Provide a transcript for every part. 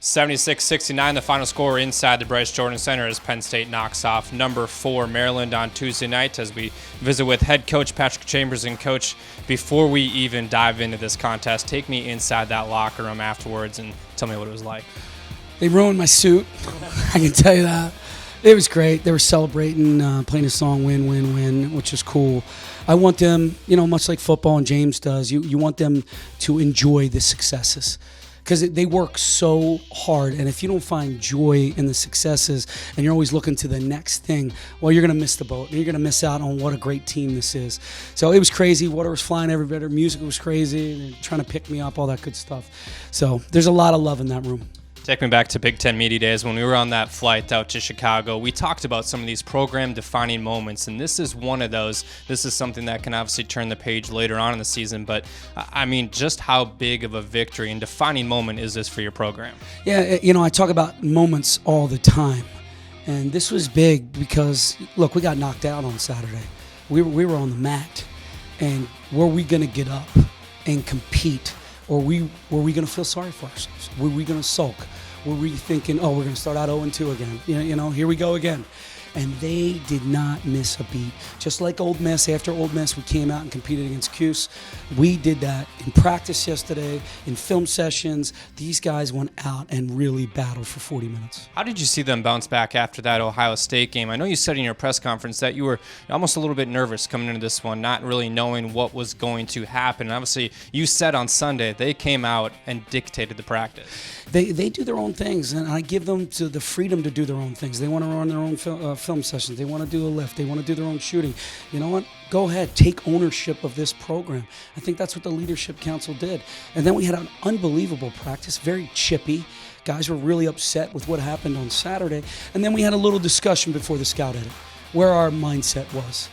76-69, the final score inside the Bryce Jordan Center as Penn State knocks off number 4 Maryland on Tuesday night as we visit with head coach Patrick Chambers. And coach, before we even dive into this contest, take me inside that locker room afterwards and tell me what it was like. They ruined my suit. I can tell you that. It was great. They were celebrating, playing a song, win, win, win, which is cool. I want them, much like football and James does, you want them to enjoy the successes. Because they work so hard, and if you don't find joy in the successes and you're always looking to the next thing, well, you're going to miss the boat, and you're going to miss out on what a great team this is. So it was crazy. Water was flying everywhere. Music was crazy. They're trying to pick me up, all that good stuff. So there's a lot of love in that room. Take me back to Big Ten Media Days when we were on that flight out to Chicago. We talked about some of these program-defining moments, and this is one of those. This is something that can obviously turn the page later on in the season, but I mean, just how big of a victory and defining moment is this for your program? Yeah, I talk about moments all the time, and this was big because, look, we got knocked out on Saturday. We were on the mat, and were we going to get up and compete? Or were we going to feel sorry for ourselves? Were we going to sulk? Were we thinking, we're going to start out 0-2 again? Here we go again. And they did not miss a beat. Just like Ole Miss, after Ole Miss, we came out and competed against Cuse. We did that in practice yesterday, in film sessions. These guys went out and really battled for 40 minutes. How did you see them bounce back after that Ohio State game? I know you said in your press conference that you were almost a little bit nervous coming into this one, not really knowing what was going to happen. And obviously, you said on Sunday they came out and dictated the practice. They do their own things, and I give them the freedom to do their own things. They want to run their own film sessions. They want to do a lift. They want to do their own shooting. You know what? Go ahead. Take ownership of this program. I think that's what the Leadership Council did. And then we had an unbelievable practice, very chippy. Guys were really upset with what happened on Saturday. And then we had a little discussion before the scout edit, where our mindset was.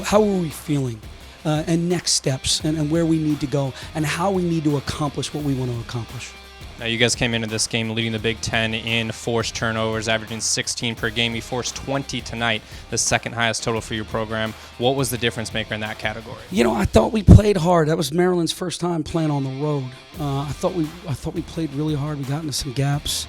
How were we feeling? And next steps, and where we need to go, and how we need to accomplish what we want to accomplish. Now, you guys came into this game leading the Big Ten in forced turnovers, averaging 16 per game. You forced 20 tonight, the second highest total for your program. What was the difference maker in that category? I thought we played hard. That was Maryland's first time playing on the road. I thought we played really hard. We got into some gaps.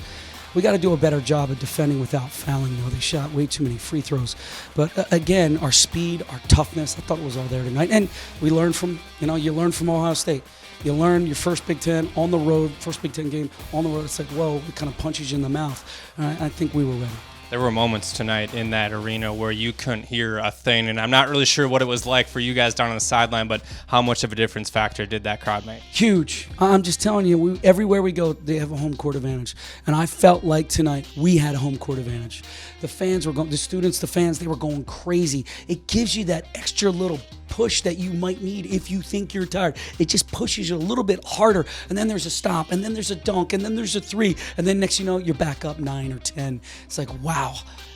We got to do a better job of defending without fouling, though. They shot way too many free throws. But again, our speed, our toughness, I thought it was all there tonight. And we learned from, you learn from Ohio State. You learn your first Big Ten on the road, first Big Ten game on the road. It's like, whoa, it kind of punches you in the mouth. I think we were ready. There were moments tonight in that arena where you couldn't hear a thing, and I'm not really sure what it was like for you guys down on the sideline, but how much of a difference factor did that crowd make? Huge. I'm just telling you, everywhere we go, they have a home court advantage. And I felt like tonight we had a home court advantage. The fans were going, the students, the fans, they were going crazy. It gives you that extra little push that you might need if you think you're tired. It just pushes you a little bit harder, and then there's a stop, and then there's a dunk, and then there's a three, and then next you know, you're back up 9 or 10. It's like, wow.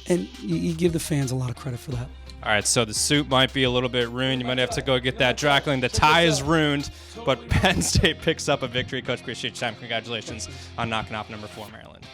And you give the fans a lot of credit for that. All right, so the suit might be a little bit ruined. You might have to go get that dry cleaned. The tie is ruined, but Penn State picks up a victory. Coach, appreciate your time. Congratulations on knocking off number 4 Maryland.